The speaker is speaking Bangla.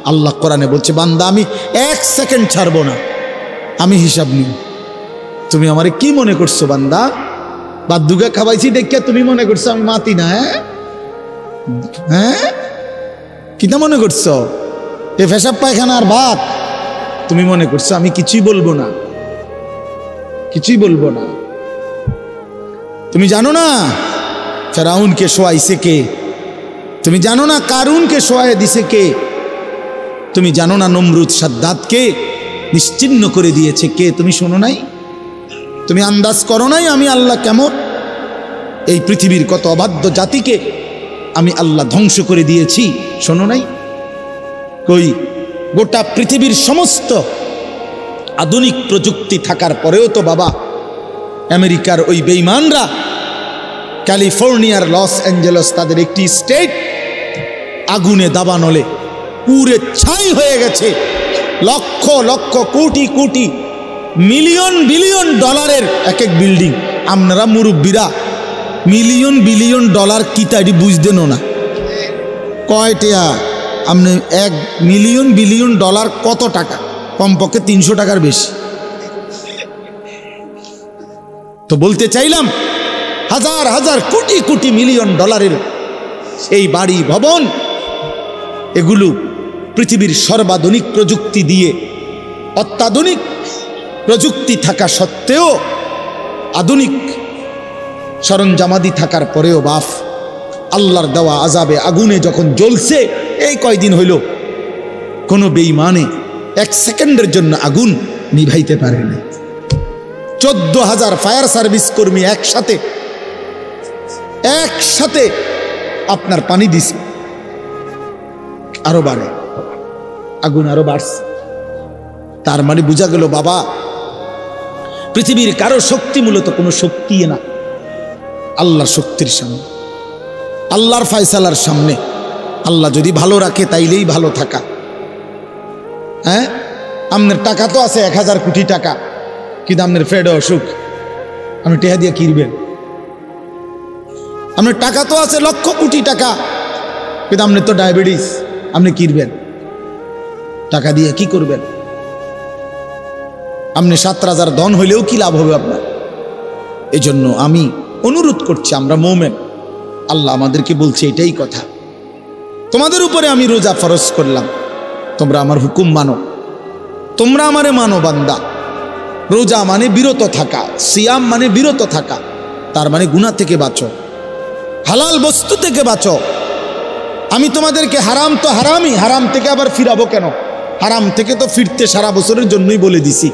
আল্লাহ কোরআনে বলছে, বান্দা আমি 1 সেকেন্ড ছাড়বো না, আমি হিসাব নিব। তুমি আমারে কি মনে করছো বান্দা? বাদুগা খাওয়াইছি দেখিয়া তুমি মনে করছো আমি মাতি না? হ্যাঁ, কিটা মনে করছো? এ পেশাব পায়খানার ভাত তুমি মনে করছো? আমি কিছুই বলবো না, কিছুই বলবো না। তুমি জানো না ফেরাউনকে শোয়াইছে কে? তুমি জানো না কারুনকে শোয়াই দিছে কে? তুমি জানো না নমরুদ সাদ্দাতকে নিশ্চিহ্ন করে দিয়েছে কে? তুমি শোনো নাই? তুমি আন্দাজ করো নাই আমি আল্লাহ কেমন? এই পৃথিবীর কত অবাধ্য জাতিকে আমি আল্লাহ ধ্বংস করে দিয়েছি, শোনো নাই? কই, গোটা পৃথিবীর সমস্ত আধুনিক প্রযুক্তি থাকার পরেও তো বাবা আমেরিকার ওই বেঈমানরা ক্যালিফোর্নিয়ার লস অ্যাঞ্জেলস তাদের একটি স্টেট আগুনে দাবানলে পুড়ে ছাই হয়ে গেছে। লক্ষ লক্ষ কোটি কোটি মিলিয়ন বিলিয়ন ডলারের এক এক বিল্ডিং। আপনারা মুরব্বীরা মিলিয়ন বিলিয়ন ডলার কি তাই বুঝতেনও না? কয়টা আপনি 1 মিলিয়ন বিলিয়ন ডলার কত টাকা? কমপক্ষে 300 টাকার বেশি। তো বলতে চাইলাম হাজার হাজার কোটি কোটি মিলিয়ন ডলারের এই বাড়ি ভবন, এগুলো পৃথিবীর সর্বাধুনিক প্রযুক্তি দিয়ে, অত্যাধুনিক প্রযুক্তি থাকা সত্ত্বেও, আধুনিক সরঞ্জামাদি থাকার পরেও বাপ আল্লাহর দেওয়া আযাবে আগুনে যখন জ্বলছে, এই কয়দিন হইল কোনো বেঈমানে 1 সেকেন্ডের জন্য আগুন নিভাইতে পারে না। 14,000 ফায়ার সার্ভিস কর্মী একসাথে আপনার পানি দিছে, আরো বাড়ে, আগুন আরো বাড়ছে। তার মানে বোঝা গেল বাবা পৃথিবীর কারো শক্তি মূলত কোনো শক্তি না, আল্লাহর শক্তির সামনে, আল্লাহর ফয়সালার সামনে। আল্লাহ যদি ভালো রাখে তাইলেই ভালো থাকা। হ্যাঁ, আপনার টাকা তো আছে 1000 কোটি টাকা, কিন্তু আপনার ফেডে অসুখ, আপনি টেহা দিয়ে কিনবেন। আপনার টাকা তো আছে লক্ষ কোটি টাকা, কিন্তু আপনার তো ডায়াবেটিস, আপনি কিনবেন টাকা দিয়ে কি করবেন? আপনি 7 রাজার ধন হইলেও কি লাভ হবে আপনার? এই জন্য আমি অনুরোধ করছি, আমরা মুমিন, আল্লাহ আমাদেরকে বলছে এটাই কথা, তোমাদের উপরে আমি রোজা ফরজ করলাম, তোমরা আমার হুকুম মানো, তোমরা আমারে মানো বান্দা। রোজা মানে বিরত থাকা, সিয়াম মানে বিরত থাকা, তার মানে গুনাহ থেকে বাঁচো, হালাল বস্তু থেকে বাঁচো। আমি তোমাদেরকে হারাম তো হারামই, হারাম থেকে আবার ফিরাবো কেন? হারাম থেকে তো ফিরতে সারা বছরের জন্যই বলে দিছি।